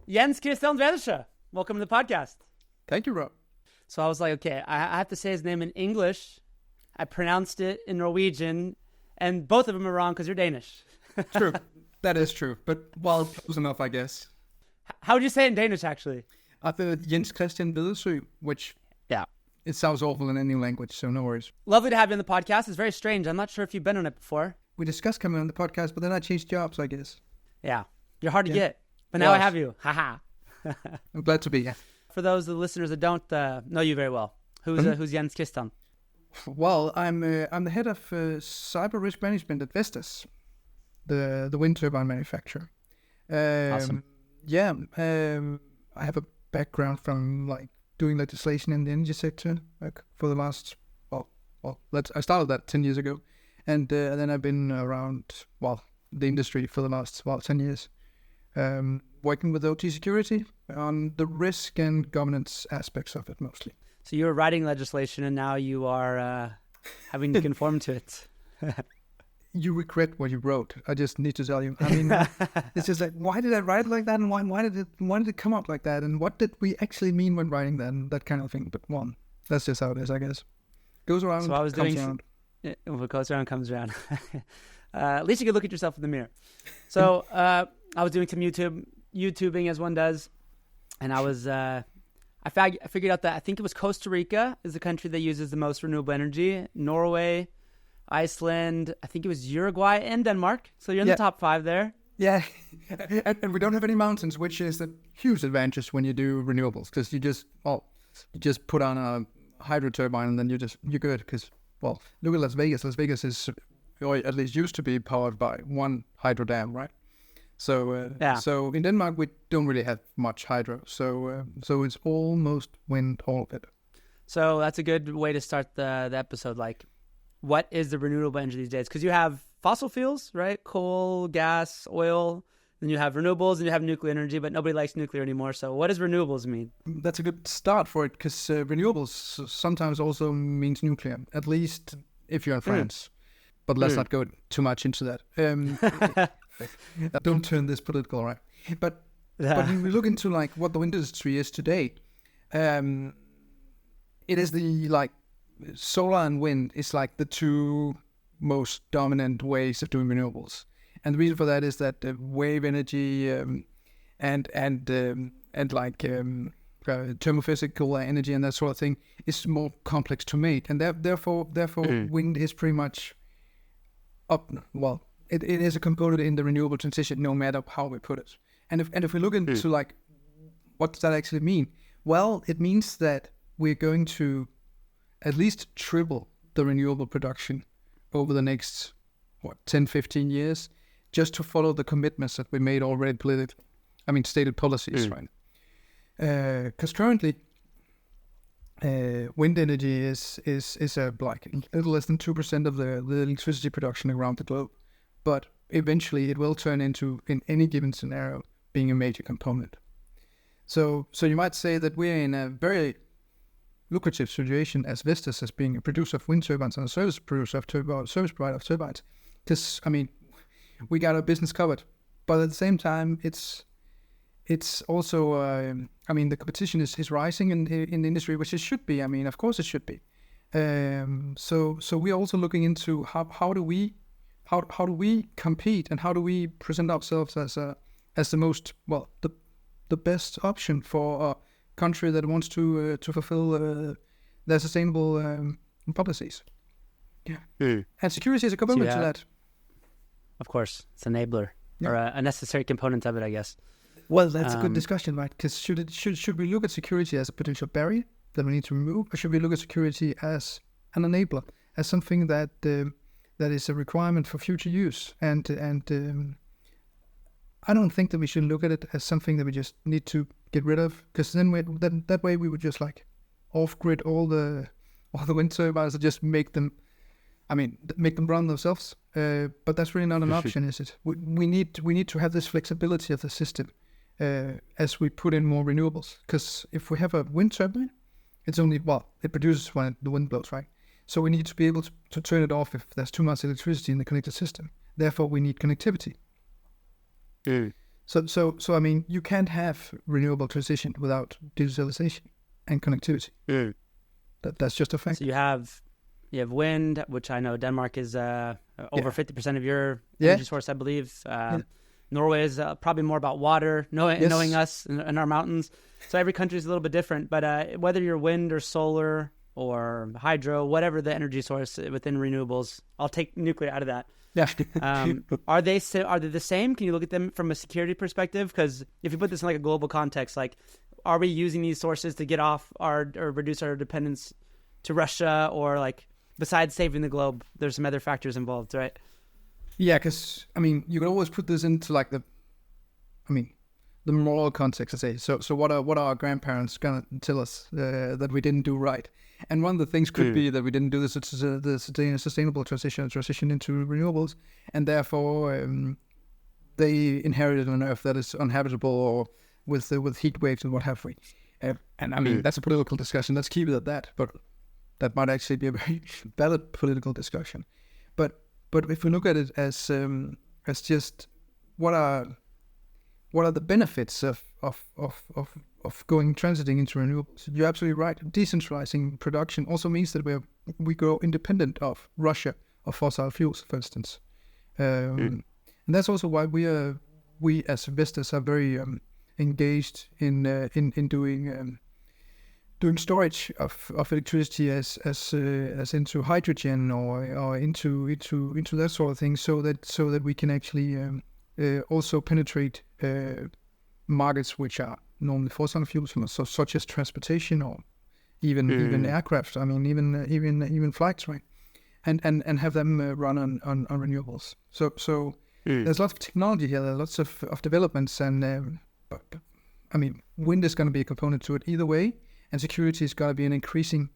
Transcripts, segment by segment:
Jens Christian Vedersø, welcome to the podcast. Thank you, Rob. So I was like, okay, I have to say his name in English. I pronounced it in Norwegian, and both of them are wrong because you're Danish. True. That is true. But, well, close enough, I guess. How would you say it in Danish, actually? I thought Jens Christian Vedersø, which it sounds awful in any language, so no worries. Lovely to have you on the podcast. It's very strange. I'm not sure if you've been on it before. We discussed coming on the podcast, but then I changed jobs, I guess. Yeah. You're hard to get. But now I have you. Haha. I'm glad to be here. For those of the listeners that don't know you very well, who's Jens Christian? Well, I'm the head of cyber risk management at Vestas, the wind turbine manufacturer. Awesome. Yeah, I have a background from doing legislation in the energy sector for the last I started that 10 years ago, and then I've been around the industry for the last 10 years, working with OT security on the risk and governance aspects of it mostly. So you were writing legislation, and now you are having to conform to it. You regret what you wrote. I just need to tell you. I mean, it's just like, why did I write it like that, and why did it come up like that, and what did we actually mean when writing that, and that kind of thing. But that's just how it is, I guess. Goes around, so I was comes around. What goes around comes around. At least you can look at yourself in the mirror. So I was doing some YouTubing as one does, and I was I figured out that I think it was Costa Rica is the country that uses the most renewable energy. Norway, Iceland, I think it was Uruguay and Denmark. So you're in the top 5 there. Yeah, and we don't have any mountains, which is a huge advantage when you do renewables, because you just put on a hydro turbine and then you're good. Because look at Las Vegas. Las Vegas is, or at least used to be, powered by one hydro dam, right? So so in Denmark we don't really have much hydro. So it's almost wind, all of it. So that's a good way to start the episode. Like, what is the renewable energy these days? Because you have fossil fuels, right? Coal, gas, oil. Then you have renewables, and you have nuclear energy, but nobody likes nuclear anymore. So what does renewables mean? That's a good start for it, because renewables sometimes also means nuclear, at least if you're in France. But let's not go too much into that. Don't turn this political, right? But when we look into what the wind industry is today, it is the solar and wind is the two most dominant ways of doing renewables, and the reason for that is that wave energy and thermophysical energy and that sort of thing is more complex to make, and therefore wind is pretty much up. Well, it is a component in the renewable transition, no matter how we put it. And if we look into what does that actually mean? Well, it means that we're going to at least triple the renewable production over the next 10, 15 years, just to follow the commitments that we made already politically. I mean, stated policies, right? Because currently, wind energy is a little less than 2% of the electricity production around the globe, but eventually it will turn into, in any given scenario, being a major component. So you might say that we're in a very lucrative situation as Vestas, as being a producer of wind turbines and a service provider of turbines, because we got our business covered. But at the same time, it's also the competition is rising in the industry, which it should be. Of course it should be. So we're also looking into how do we compete, and how do we present ourselves as the most the best option for country that wants to fulfill their sustainable policies. Yeah, and security is a component to that. Of course, it's an enabler or a necessary component of it, I guess. Well, that's a good discussion, right? Because should we look at security as a potential barrier that we need to remove, or should we look at security as an enabler, as something that is a requirement for future use? And I don't think that we should look at it as something that we just need to get rid of, because then that way we would just off-grid all the wind turbines and just make them run themselves. But that's really not an option, is it? We need to have this flexibility of the system as we put in more renewables. Because if we have a wind turbine, it's only it produces when the wind blows, right? So we need to be able to turn it off if there's too much electricity in the connected system. Therefore, we need connectivity. So I mean, you can't have renewable transition without digitalization and connectivity. That's just a fact. So you have wind, which I know Denmark is over 50% of your energy source, I believe. Norway is probably more about water, knowing us and our mountains. So every country is a little bit different. But whether you're wind or solar or hydro, whatever the energy source within renewables, I'll take nuclear out of that. Yeah. Are they the same? Can you look at them from a security perspective? Because if you put this in like a global context, like, are we using these sources to get off or reduce our dependence to Russia, or like, besides saving the globe, there's some other factors involved, right? Yeah, because I mean, you can always put this into like the moral context. I say so. What are our grandparents gonna tell us that we didn't do right? And one of the things could be that we didn't do the sustainable transition into renewables, and therefore they inherited an Earth that is uninhabitable or with heat waves and what have we. And I mean, that's a political discussion. Let's keep it at that. But that might actually be a very valid political discussion. But if we look at it as just what are the benefits of transiting into renewables? You're absolutely right. Decentralizing production also means that we grow independent of Russia or fossil fuels, for instance. And that's also why we as Vestas are very engaged in doing storage of electricity as into hydrogen or into that sort of thing, so that we can actually also penetrate markets which are normally fossil fuels, such as transportation or even aircraft. I mean, even flights, right? And have them run on renewables. So there's lots of technology here. There are lots of developments, and but I mean, wind is going to be a component to it either way. And security is going to be an increasing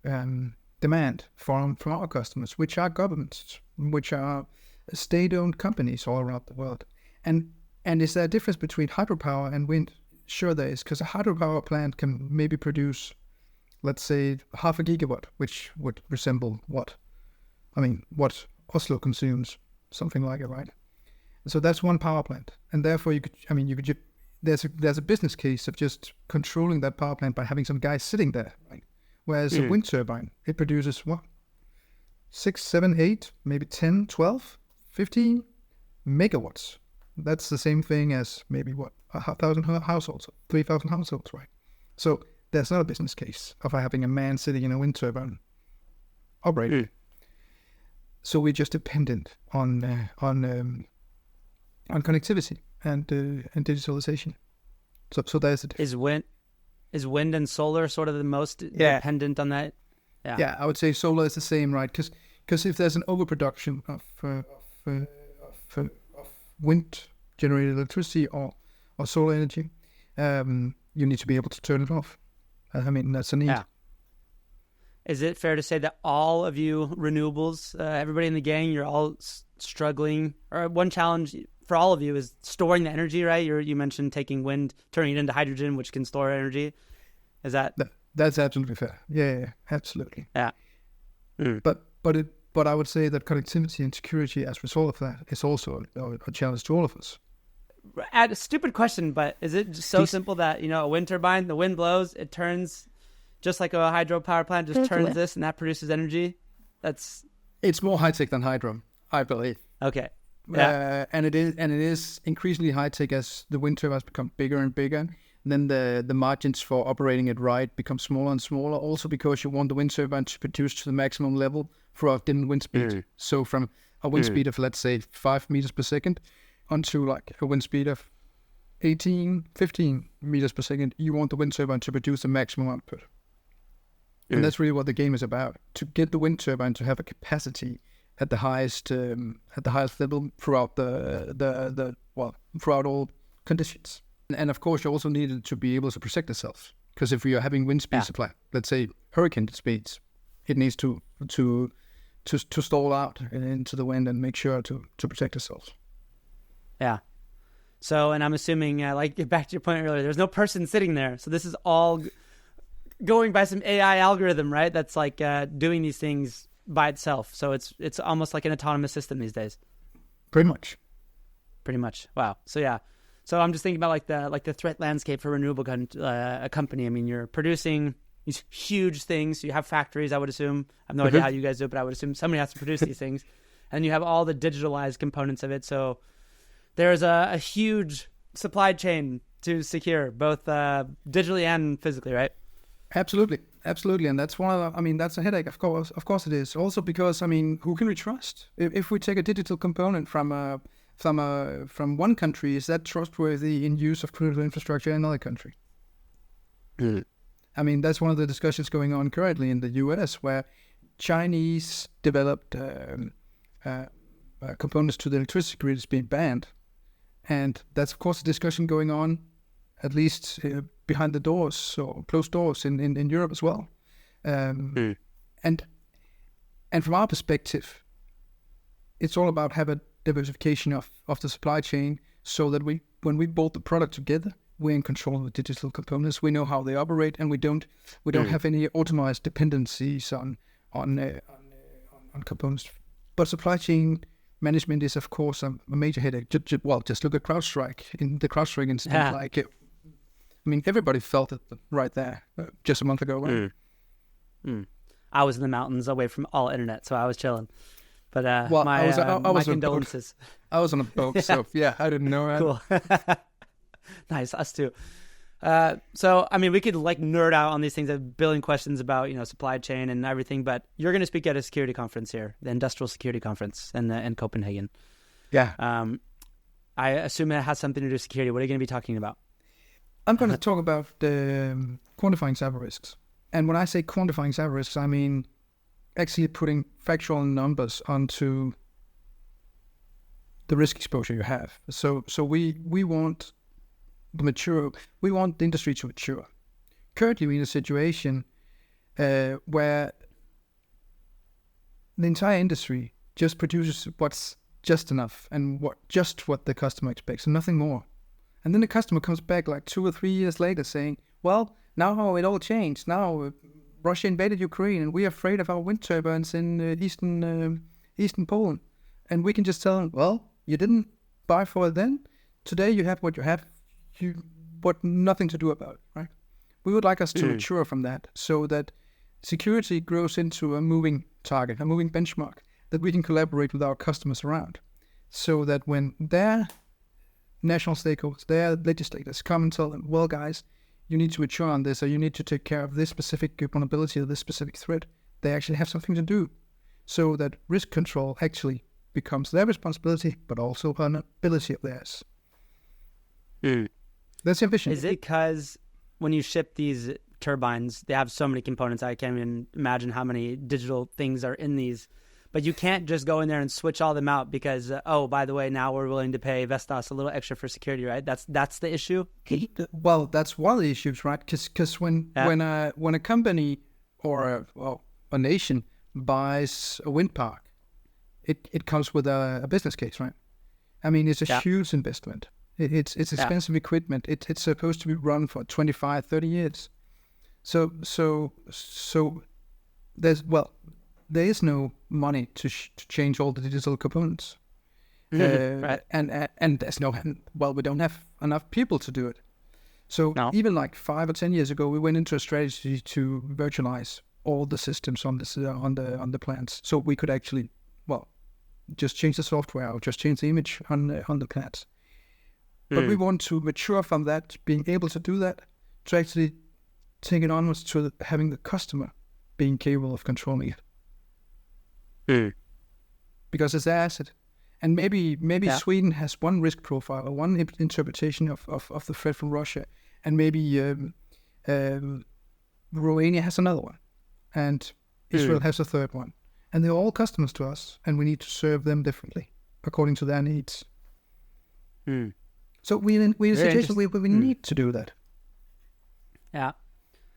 demand from our customers, which are governments, which are state-owned companies all around the world. And is there a difference between hydropower and wind? Sure there is, because a hydropower plant can maybe produce, let's say, 0.5 gigawatt, which would resemble what Oslo consumes, something like it, right? So that's one power plant. And therefore there's a business case of just controlling that power plant by having some guys sitting there, right? Whereas a wind turbine, it produces 6, 7, 8, maybe 10, 12, 15 megawatts. That's the same thing as maybe 1,000 households, 3,000 households, right? So there's not a business case of having a man sitting in a wind turbine operating. So we're just dependent on connectivity and digitalization. So there's it. Is wind and solar sort of the most dependent on that? Yeah, I would say solar is the same, right? Because if there's an overproduction of wind generated electricity or solar energy, you need to be able to turn it off. I mean, that's a need. Yeah. Is it fair to say that all of you renewables, everybody in the gang, you're all struggling, or one challenge for all of you is storing the energy, right? You mentioned taking wind, turning it into hydrogen, which can store energy. Is that's absolutely fair. Yeah, absolutely. Yeah. But I would say that connectivity and security as a result of that is also a challenge to all of us. A stupid question, but is it just so simple that, a wind turbine, the wind blows, it turns just like a hydropower plant, just turns this and that produces energy? It's more high tech than hydro, I believe. Okay. Yeah. And it is increasingly high tech as the wind turbines become bigger and bigger. And then the margins for operating it right become smaller and smaller. Also because you want the wind turbine to produce to the maximum level for a given wind speed. So from a wind speed of, let's say, 5 meters per second onto like a wind speed of 15 meters per second, you want the wind turbine to produce the maximum output. And that's really what the game is about, to get the wind turbine to have a capacity at the highest level throughout throughout all conditions. And of course, you also need it to be able to protect itself, because if we are having wind speed supply, let's say hurricane speeds, it needs to stall out into the wind and make sure to protect itself. Yeah. So, and I'm assuming, like back to your point earlier, there's no person sitting there. So this is all going by some AI algorithm, right? That's like doing these things by itself. So it's almost like an autonomous system these days. Pretty much. Wow. So yeah. So I'm just thinking about like the threat landscape for renewable a company. I mean, you're producing these huge things. You have factories, I would assume. I have no idea how you guys do it, but I would assume somebody has to produce these things. And you have all the digitalized components of it. So there's a huge supply chain to secure, both digitally and physically, right? Absolutely, and that's that's a headache. Of course it is. Also because who can we trust? If we take a digital component from one country, is that trustworthy in use of critical infrastructure in another country? That's one of the discussions going on currently in the US, where Chinese developed components to the electricity grid is being banned, and that's of course a discussion going on, at least behind the doors or closed doors in Europe as well. And from our perspective, it's all about having diversification of the supply chain, so that when we bolt the product together, we're in control of the digital components. We know how they operate, and we don't have any automated dependencies on components. But supply chain management is, of course, a major headache. Just look at CrowdStrike. In the CrowdStrike incident, everybody felt it right there just a month ago, right? I was in the mountains away from all internet, so I was chilling. But I was condolences. I was on a boat, so yeah, I didn't know. Cool. Nice, us too. So, we could nerd out on these things, a billion questions about, supply chain and everything, but you're going to speak at a security conference here, the Industrial Security Conference in Copenhagen. Yeah. I assume it has something to do with security. What are you going to be talking about? I'm going to talk about the quantifying cyber risks. And when I say quantifying cyber risks, I mean actually putting factual numbers onto the risk exposure you have. So we want we want the industry to mature. Currently, we're in a situation where the entire industry just produces what's just enough and what the customer expects and nothing more. And then the customer comes back 2 or 3 years later saying, well, now it all changed. Now Russia invaded Ukraine and we're afraid of our wind turbines in eastern Poland. And we can just tell them, well, you didn't buy for it then. Today you have what you have. Nothing to do about it, right? We would like us to mature from that, so that security grows into a moving target, a moving benchmark that we can collaborate with our customers around, so that when their national stakeholders, their legislators come and tell them, well, guys, you need to mature on this, or you need to take care of this specific vulnerability or this specific threat, they actually have something to do, so that risk control actually becomes their responsibility, but also an ability of theirs. That's the ambition. Is it because when you ship these turbines, they have so many components, I can't even imagine how many digital things are in these, but you can't just go in there and switch all them out because, by the way, now we're willing to pay Vestas a little extra for security, right? That's the issue? Well, that's one of the issues, right? Because when a company or a nation buys a wind park, it comes with a business case, right? It's a huge investment. It's expensive equipment. It's supposed to be run for 25, 30 years. So there is no money to change all the digital components. Right. And there's we don't have enough people to do it. So even 5 or 10 years ago, we went into a strategy to virtualize all the systems on the plants, so we could actually just change the software or just change the image on the plants. But we want to mature from that, being able to do that, to actually take it onwards to having the customer being capable of controlling it. Because it's their asset. And maybe Sweden has one risk profile or one interpretation of the threat from Russia, and maybe Romania has another one, and Israel has a third one. And they're all customers to us, and we need to serve them differently according to their needs. So we're in a situation where we need to do that. Yeah.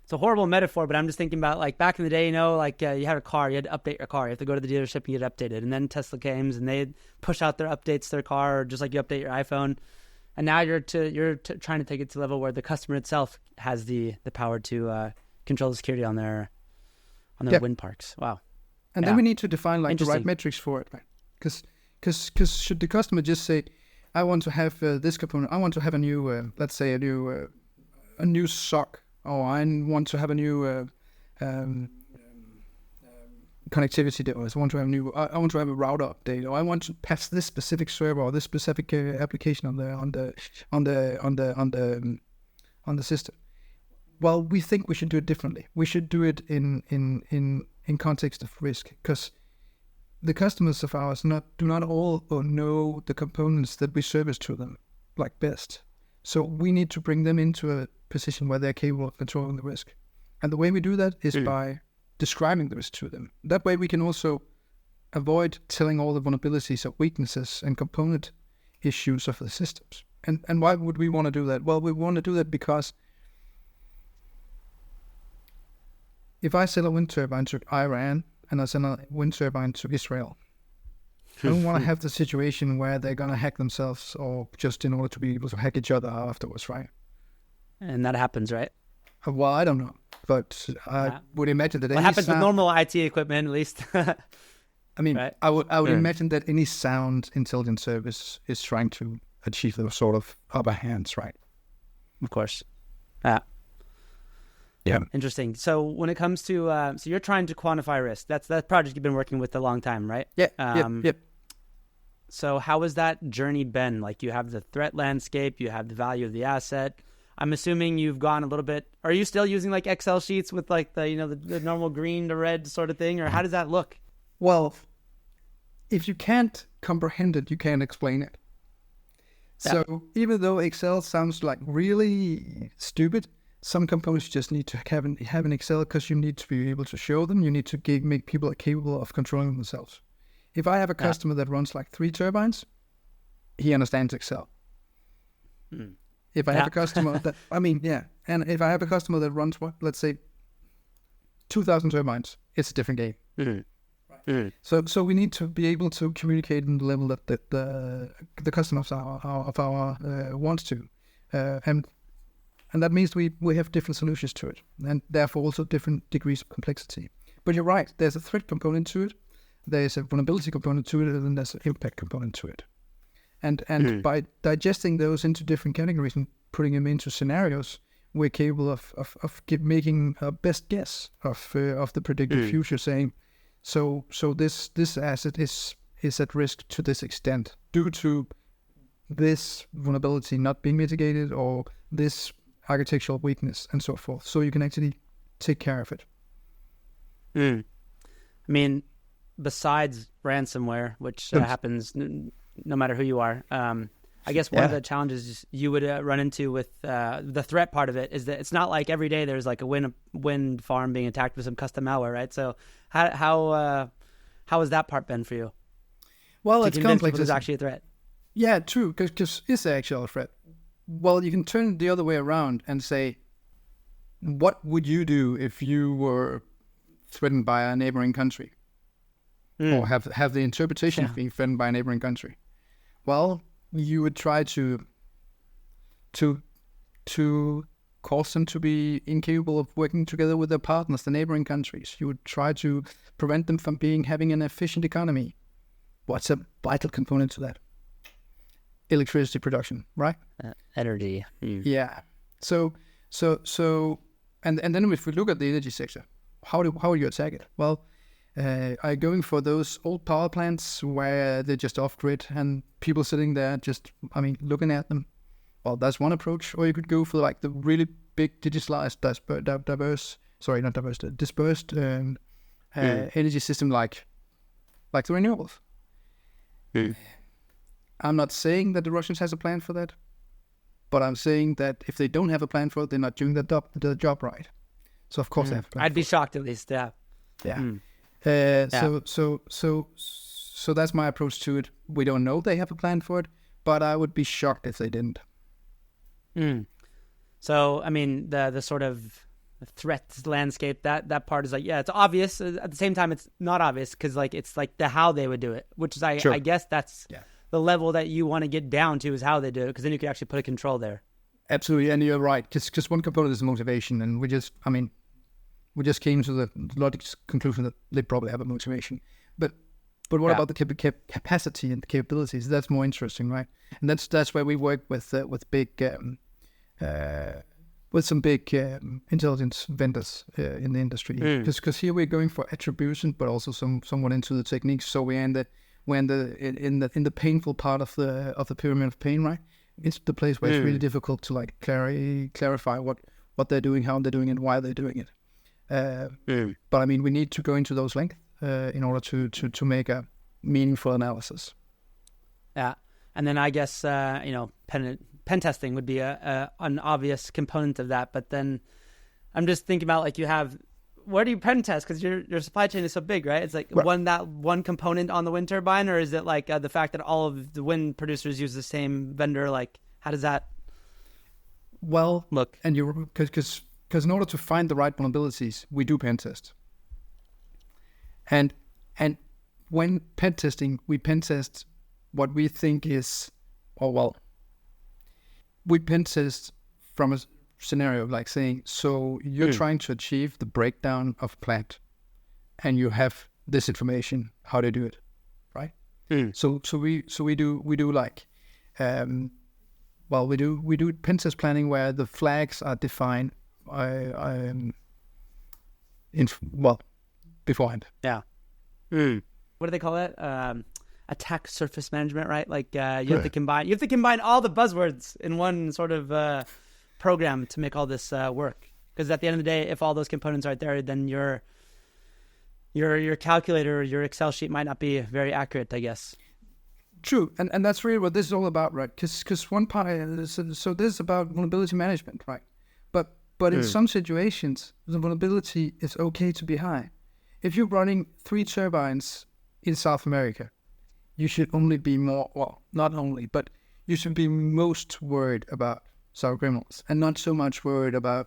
It's a horrible metaphor, but I'm just thinking about back in the day, you had a car, you had to update your car. You have to go to the dealership and get it updated. And then Tesla came and they push out their updates to their car, just like you update your iPhone. And now you're trying to take it to a level where the customer itself has the power to control the security on their wind parks. Wow. And then we need to define the right metrics for it, right? Because should the customer just say, I want to have this component. I want to have a new, let's say a new sock, or I want to have a new connectivity device. I want to have I want to have a router update, or I want to patch this specific server or this specific application on the system. Well, we think we should do it differently. We should do it in context of risk, because the customers of ours do not all know the components that we service to them like best. So we need to bring them into a position where they're capable of controlling the risk. And the way we do that is by describing the risk to them. That way we can also avoid telling all the vulnerabilities or weaknesses and component issues of the systems. And why would we want to do that? Well, we want to do that because if I sell a wind turbine to Iran and I sell a wind turbine to Israel, I don't want to have the situation where they're going to hack themselves, or just in order to be able to hack each other afterwards, right? And that happens, right? Well, I don't know, but I would imagine that what happens with normal IT equipment, at least. I mean, right? I would imagine that any sound intelligence service is trying to achieve those sort of upper hands, right? Of course. Yeah. Interesting. So when it comes to, so you're trying to quantify risk. That's that project you've been working with a long time, right? Yeah. Yep. So how has that journey been? Like, you have the threat landscape, you have the value of the asset. I'm assuming you've gone a little bit. Are you still using like Excel sheets with like the normal green to red sort of thing, or how does that look? Well, if you can't comprehend it, you can't explain it. Yeah. So even though Excel sounds like really stupid, some components just need to have an Excel, because you need to be able to show them. You need to make people capable of controlling themselves. If I have a customer that runs like 3 turbines, he understands Excel. If I have a customer that, and if I have a customer that runs, let's say 2,000 turbines, it's a different game. Right? So we need to be able to communicate in the level that the customers of our wants to, and that means we have different solutions to it, and therefore also different degrees of complexity. But you're right, there's a threat component to it, there's a vulnerability component to it, and then there's an impact component to it. And by digesting those into different categories and putting them into scenarios, we're capable of making a best guess of the predicted future, saying, so this asset is at risk to this extent due to this vulnerability not being mitigated, or this architectural weakness, and so forth. So you can actually take care of it. I mean, besides ransomware, which happens no matter who you are, I guess one of the challenges you would run into with the threat part of it is that it's not like every day there's like a wind farm being attacked with some custom malware, right? So how has that part been for you? Well, it's complex. It's actually a threat. Yeah, true, because it's actually a threat. Well, you can turn it the other way around and say, what would you do if you were threatened by a neighboring country? Or have the interpretation of being threatened by a neighboring country? Well, you would try to cause them to be incapable of working together with their partners, the neighboring countries. You would try to prevent them from having an efficient economy. What's a vital component to that? Electricity production, right? Energy. Yeah. So, and then if we look at the energy sector, how do you attack it? Well, are you going for those old power plants where they're just off grid and people sitting there just, looking at them? Well, that's one approach. Or you could go for like the really big digitalized, dispersed energy system like the renewables. I'm not saying that the Russians has a plan for that, but I'm saying that if they don't have a plan for it, they're not doing the job right. So of course they have a plan. I'd be shocked at least. Yeah. So that's my approach to it. We don't know they have a plan for it, but I would be shocked if they didn't. So the sort of threat landscape, that part is like, it's obvious. At the same time, it's not obvious, because like it's like the how they would do it, which is I guess that's the level that you want to get down to, is how they do it, because then you can actually put a control there. Absolutely, and you're right, because one component is motivation, and we just came to the logical conclusion that they probably have a motivation. But But what about the capacity and the capabilities? That's more interesting, right? And that's where we work with some big intelligence vendors in the industry. Because here we're going for attribution, but also somewhat into the techniques. So we're in the painful part of the pyramid of pain, right? It's the place where it's really difficult to like clarify what they're doing, how they're doing it, why they're doing it. But I mean, we need to go into those lengths in order to make a meaningful analysis. Yeah, and then I guess pen testing would be an obvious component of that. But then I'm just thinking about like where do you pen test? Because your supply chain is so big, right? It's like one component on the wind turbine, or is it like the fact that all of the wind producers use the same vendor? Like, how does that look? And because in order to find the right vulnerabilities, we do pen test. And when pen testing, we pen test what we think is, we pen test from a scenario like saying, so you're trying to achieve the breakdown of a plant, and you have this information, how to do it, right? So we do like, we do pen test planning where the flags are defined beforehand. Yeah. What do they call it? Attack surface management, right? Like you have to combine all the buzzwords in one sort of program to make all this work. Because at the end of the day, if all those components aren't there, then your calculator, your Excel sheet might not be very accurate, I guess. True, and that's really what this is all about, right? Because one part, so this is about vulnerability management, right? But in some situations, the vulnerability is okay to be high. If you're running 3 turbines in South America, you should only be not only, but you should be most worried about cyber criminals and not so much worried about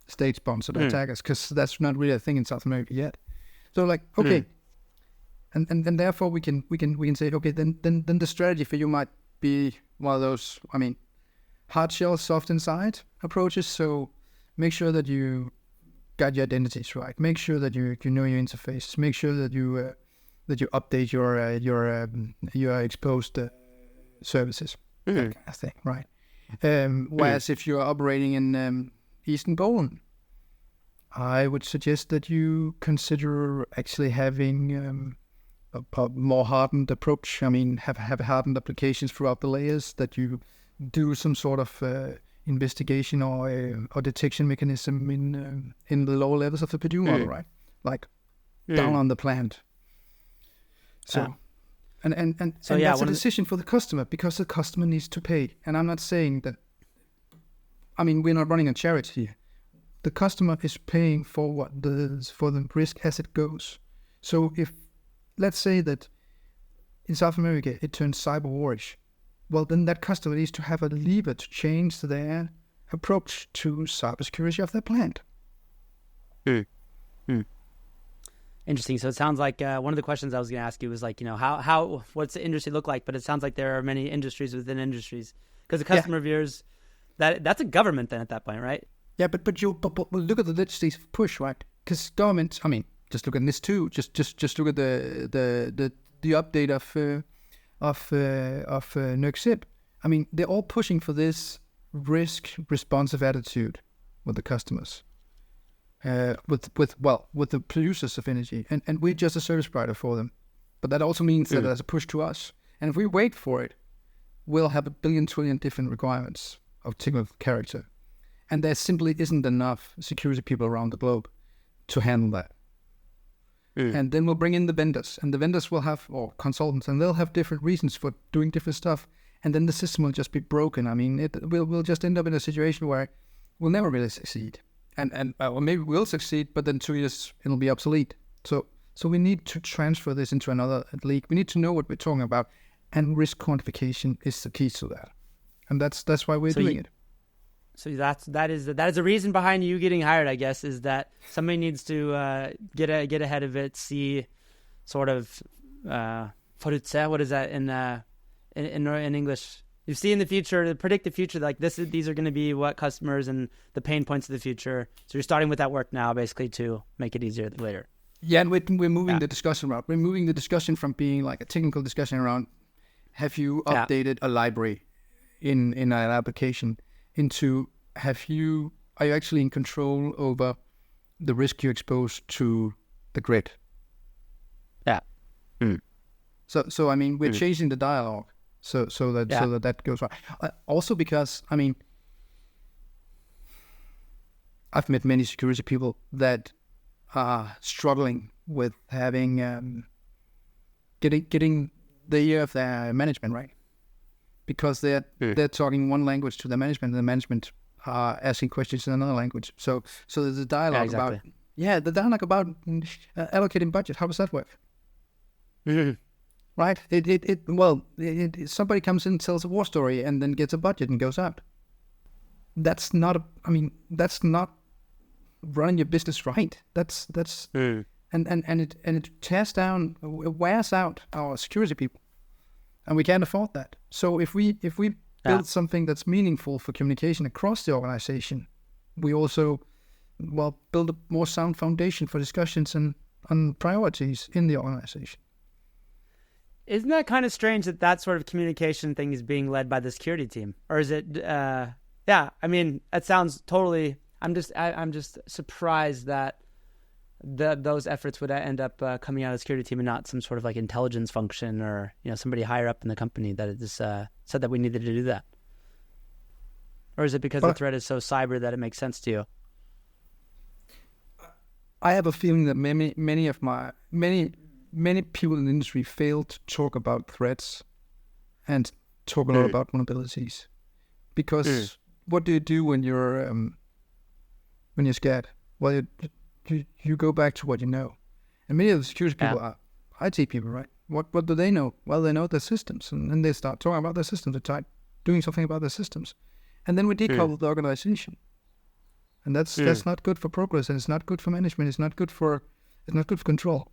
state-sponsored attackers, because that's not really a thing in South America yet. So like, okay, and therefore we can say, okay, then the strategy for you might be one of those, hard shell, soft inside approaches. So make sure that you got your identities right. Make sure that you know your interface. Make sure that you update your exposed services, that kind of thing, right? Whereas if you're operating in Eastern Poland, I would suggest that you consider actually having a more hardened approach. Have hardened applications throughout the layers, that you do some sort of investigation or detection mechanism in the lower levels of the Purdue model, right? Like down on the plant. So, and that's a decision for the customer, because the customer needs to pay. And I'm not saying that. We're not running a charity here. The customer is paying for for the risk as it goes. So if, let's say that in South America it turns cyber warish, well, then that customer needs to have a lever to change their approach to cybersecurity of their plant. Interesting. So it sounds like one of the questions I was going to ask you was like, what's the industry look like? But it sounds like there are many industries within industries, because the customer of yours, that's a government then at that point, right? Yeah, but look at the legislative push, right? Because governments, just look at this too. Just look at the update of NERC-CIP. They're all pushing for this risk responsive attitude with the customers, with the producers of energy, and we're just a service provider for them. But that also means that there's a push to us, and if we wait for it, we'll have a billion trillion different requirements of technical character, and there simply isn't enough security people around the globe to handle that. And then we'll bring in the vendors, and the vendors will have, or consultants, and they'll have different reasons for doing different stuff, and then the system will just be broken. We'll just end up in a situation where we'll never really succeed, and maybe we'll succeed, but then 2 years it'll be obsolete. So we need to transfer this into another league. We need to know what we're talking about, and risk quantification is the key to that, and that's why we're doing it. So that is a reason behind you getting hired, I guess, is that somebody needs to get ahead of it, see sort of forutse. What is that in English? You see in the future, to predict the future. Like these are going to be what customers and the pain points of the future. So you're starting with that work now, basically, to make it easier later. Yeah, and we're moving the discussion around. We're moving the discussion from being like a technical discussion around have you updated a library in an application into are you actually in control over the risk you expose to the grid? Yeah. So I mean, we're changing the dialogue so that goes right. Also because, I mean, I've met many security people that are struggling with having getting the ear of their management right, because they're talking one language to the management, and the management are asking questions in another language. So there's a dialogue about allocating budget. How does that work? Right? Somebody comes in, tells a war story, and then gets a budget and goes out. That's not running your business right. That's and it wears out our security people, and we can't afford that. So if we build something that's meaningful for communication across the organization, we also build a more sound foundation for discussions and on priorities in the organization. Isn't that kind of strange that sort of communication thing is being led by the security team, or is it? I mean, that sounds totally. I'm just surprised that those efforts would end up coming out of the security team and not some sort of like intelligence function or somebody higher up in the company that just said that we needed to do that. Or is it because the threat is so cyber that it makes sense to you? I have a feeling that many people in the industry fail to talk about threats and talk a lot about vulnerabilities, because what do you do when you're scared? Well, you go back to what you know, and many of the security people are IT people, right? What do they know? Well, they know their systems, and then they start talking about their systems. They start doing something about their systems, and then we decouple the organization, and that's not good for progress, and it's not good for management. It's not good for control.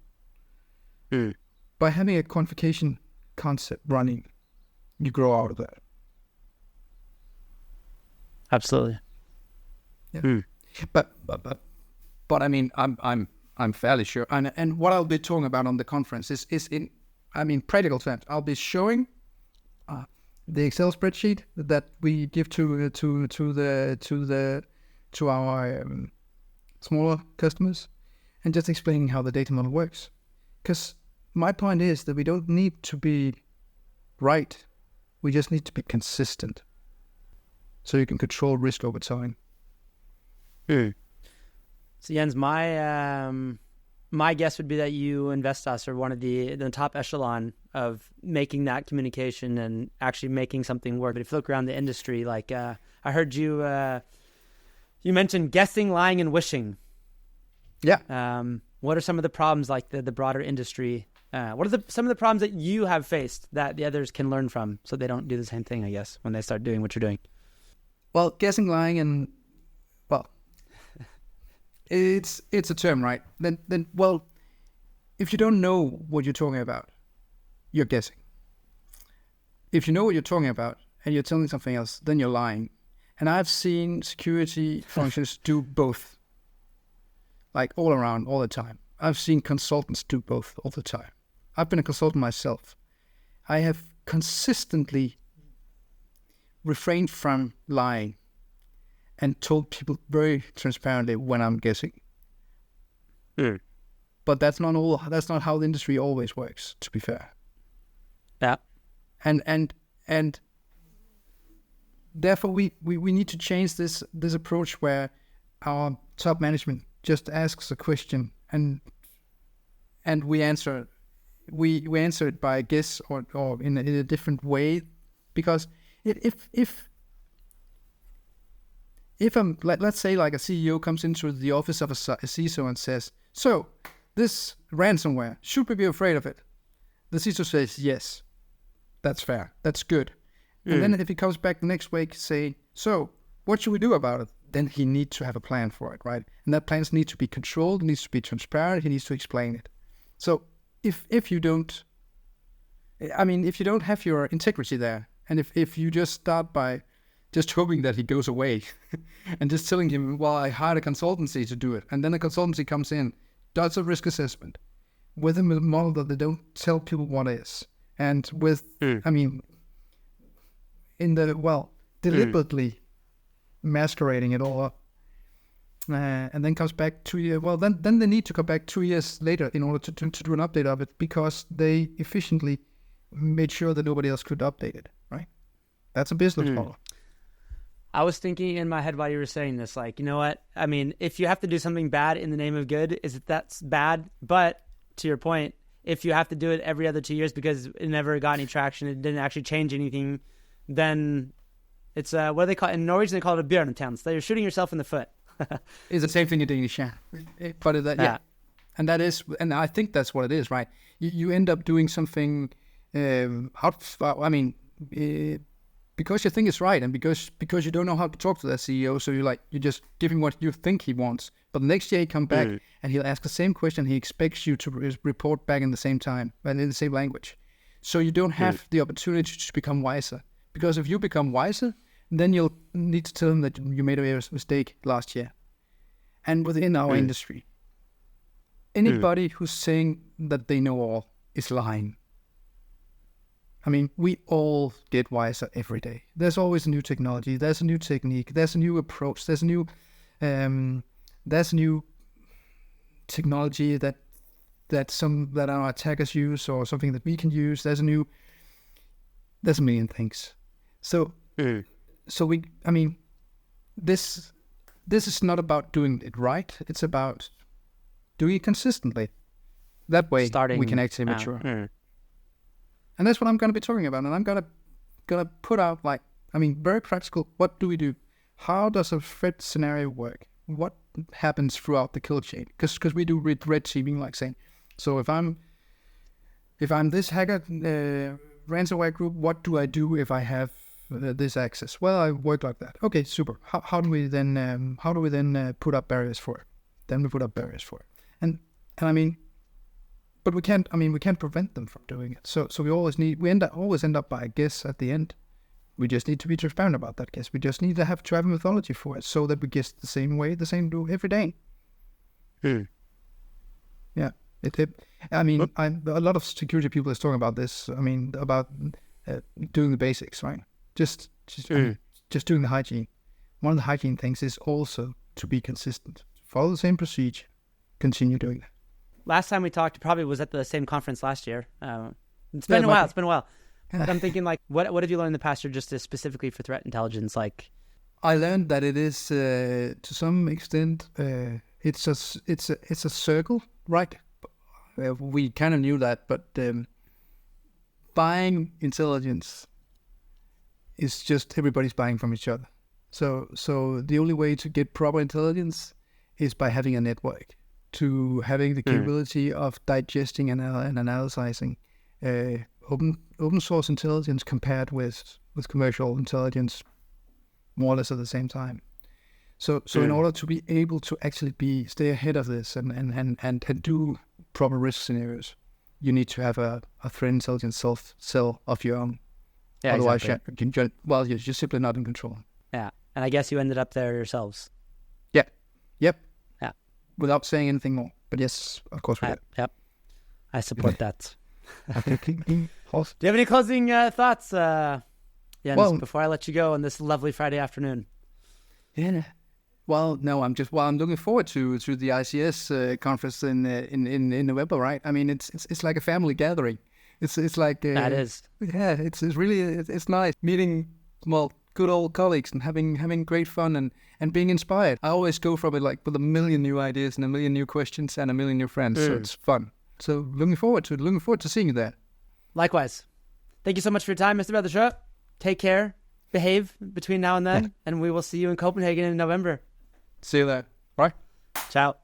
By having a quantification concept running, you grow out of that. Absolutely. Yeah. But I mean, I'm fairly sure, and what I'll be talking about on the conference is in practical terms. I'll be showing the Excel spreadsheet that we give to our smaller customers, and just explaining how the data model works. Because my point is that we don't need to be right, we just need to be consistent, so you can control risk over time. So Jens, my guess would be that you and Vestas are one of the top echelon of making that communication and actually making something work. But if you look around the industry, like I heard you mentioned guessing, lying, and wishing. Yeah. What are some of the problems, like the broader industry? What are some of the problems that you have faced that the others can learn from, so they don't do the same thing, I guess, when they start doing what you're doing? Well, guessing, lying, and it's a term, right? Then if you don't know what you're talking about, you're guessing. If you know what you're talking about and you're telling something else, then you're lying. And I've seen security functions do both, like all around, all the time. I've seen consultants do both all the time. I've been a consultant myself. I have consistently refrained from lying and told people very transparently when I'm guessing. But that's not how the industry always works, to be fair. Yeah. And therefore we need to change this approach where our top management just asks a question and we answer it by a guess or in a different way, because if I'm, let's say, like a CEO comes into the office of a CISO and says, so this ransomware, should we be afraid of it? The CISO says, yes, that's fair, that's good. And then if he comes back the next week saying, so what should we do about it? Then he needs to have a plan for it, right? And that plan needs to be controlled, it needs to be transparent, he needs to explain it. So if you don't have your integrity there, and if you just start by just hoping that he goes away and just telling him, well, I hired a consultancy to do it, and then a consultancy comes in does a risk assessment with a model that they don't tell people what is, and with, deliberately masquerading it all up, and then comes back 2 years. Well, then they need to come back 2 years later in order to do an update of it, because they efficiently made sure that nobody else could update it, right? That's a business model. I was thinking in my head while you were saying this, like, you know what? I mean, if you have to do something bad in the name of good, that's bad. But to your point, if you have to do it every other 2 years because it never got any traction, it didn't actually change anything, then it's, what do they call it? In Norwegian, they call it a bjørnetjeneste. So you're shooting yourself in the foot. It's the same thing in Danish, but yeah. And I think that's what it is, right? You end up doing something, because you think it's right, and because you don't know how to talk to that CEO, so you're just giving what you think he wants. But the next year he come back and he'll ask the same question. He expects you to report back in the same time and in the same language. So you don't have the opportunity to become wiser. Because if you become wiser, then you'll need to tell him that you made a mistake last year. And within our industry, anybody who's saying that they know all is lying. I mean, we all get wiser every day. There's always a new technology. There's a new technique. There's a new approach. There's a new technology that our attackers use, or something that we can use. There's a million things. So this is not about doing it right. It's about doing it consistently. That way, we can actually mature. And that's what I'm going to be talking about. And I'm going to put out, very practical. What do we do? How does a threat scenario work? What happens throughout the kill chain? Because we do red teaming, like saying, so if I'm this hacker ransomware group, what do I do if I have this access? Well, I work like that. Okay, super. How do we then put up barriers for it? Then we put up barriers for it. And I mean, but we can't prevent them from doing it. So we always end up by a guess at the end. We just need to be transparent about that guess. We just need to have a methodology for it, so that we guess the same way, the same do every day. Yeah. A lot of security people is talking about this. I mean, about doing the basics, right? Just doing the hygiene. One of the hygiene things is also to be consistent. Follow the same procedure. Continue doing that. Last time we talked probably was at the same conference last year. It's been a while. But I'm thinking, what have you learned in the past year, just specifically for threat intelligence? I learned that it is to some extent it's a circle, right? We kind of knew that, but buying intelligence is just everybody's buying from each other. So the only way to get proper intelligence is by having a network, to having the capability of digesting and analyzing open source intelligence compared with commercial intelligence, more or less at the same time. So in order to be able to actually stay ahead of this and do proper risk scenarios, you need to have a threat intelligence cell of your own. Yeah, otherwise, exactly. you're simply not in control. Yeah, and I guess you ended up there yourselves. Yeah. Yep. Yeah. Without saying anything more, but yes, of course we did. Yep. I support that. Do you have any closing thoughts, Jens, before I let you go on this lovely Friday afternoon? Yeah. Well, no, I'm looking forward to the ICS conference in November, right? I mean, it's like a family gathering. It's like that is. Yeah, it's really it's nice meeting good old colleagues and having great fun and being inspired. I always go from it with a million new ideas and a million new questions and a million new friends. So it's fun. So looking forward to seeing you there. Likewise. Thank you so much for your time, Mr. Vedersø. Take care. Behave between now and then, and we will see you in Copenhagen in November. See you there. Bye. Ciao.